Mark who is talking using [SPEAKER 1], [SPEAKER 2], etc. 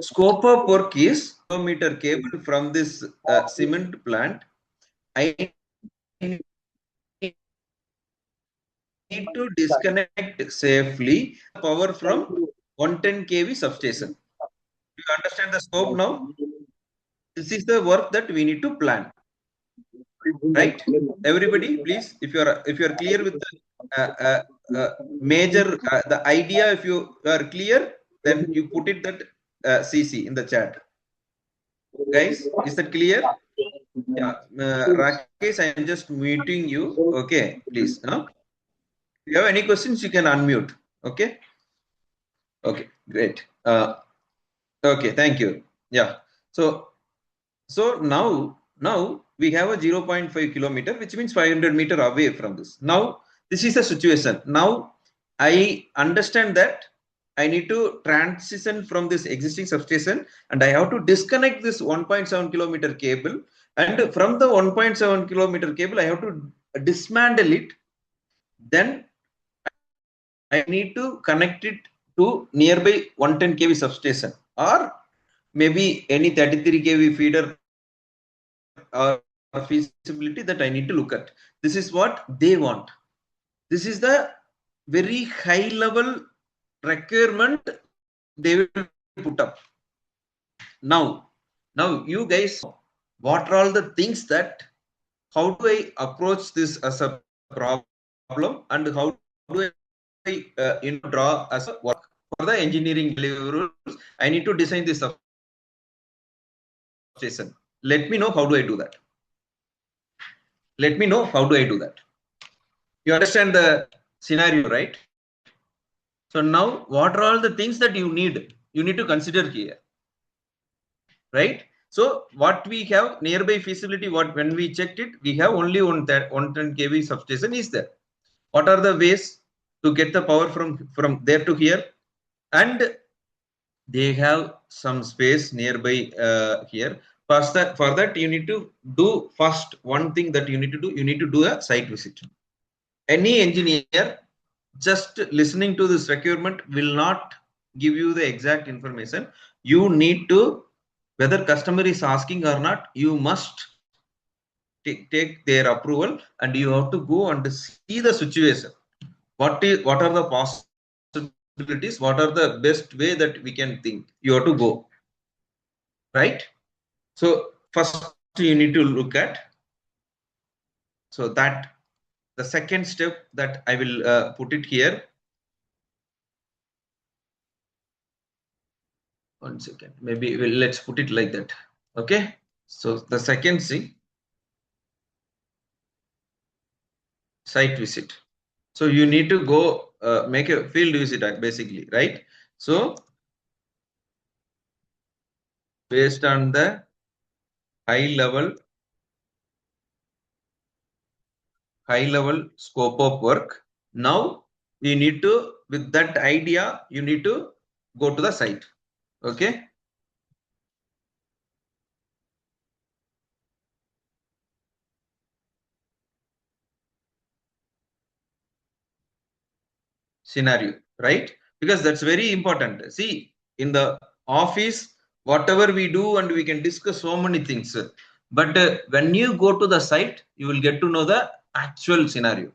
[SPEAKER 1] scope of work is kilometer cable from this cement plant. I need to disconnect safely power from 110 kV substation. You understand the scope now? This is the work that we need to plan. Right? Everybody, please, if you are clear with the major the idea, if you are clear, then you put it that CC in the chat. Guys, is that clear? Yeah, Rakesh, I am just muting you. Okay, please. If you have any questions, you can unmute. Okay. Okay, great. Okay, thank you. Yeah. So now we have a 0.5 kilometer, which means 500 meter away from this. Now this is the situation. Now I understand that I need to transition from this existing substation, and I have to disconnect this 1.7 kilometer cable. And from the 1.7 kilometer cable, I have to dismantle it. Then I need to connect it to nearby 110 kV substation, or maybe any 33 kV feeder or feasibility that I need to look at. This is what they want. This is the very high level requirement they will put up. Now you guys, what are all the things that, how do I approach this as a problem, and how do I draw as a work for the engineering deliverables? I need to design this substation. Let me know how do I do that. Let me know how do I do that. You understand the scenario, right? So now, what are all the things that you need to consider here, right? So what we have nearby feasibility, when we checked it, we have only 110 kV substation is there. What are the ways to get the power from there to here? And they have some space nearby here. For that you need to do first one thing that you need to do. You need to do a site visit. Any engineer just listening to this requirement will not give you the exact information. You need to, whether customer is asking or not, you must take their approval, and you have to go and see the situation. What are the possibilities? What are the best way that we can think? You have to go, right? So first you need to look at. So that the second step that I will put it here. One second, maybe let's put it like that. Okay. So the second thing, site visit. So you need to go make a field visit basically, right? So based on the high level scope of work, now you need to, with that idea, you need to go to the site. Okay. Scenario, right? Because that's very important. See, in the office, whatever we do, and we can discuss so many things, but when you go to the site, you will get to know the actual scenario.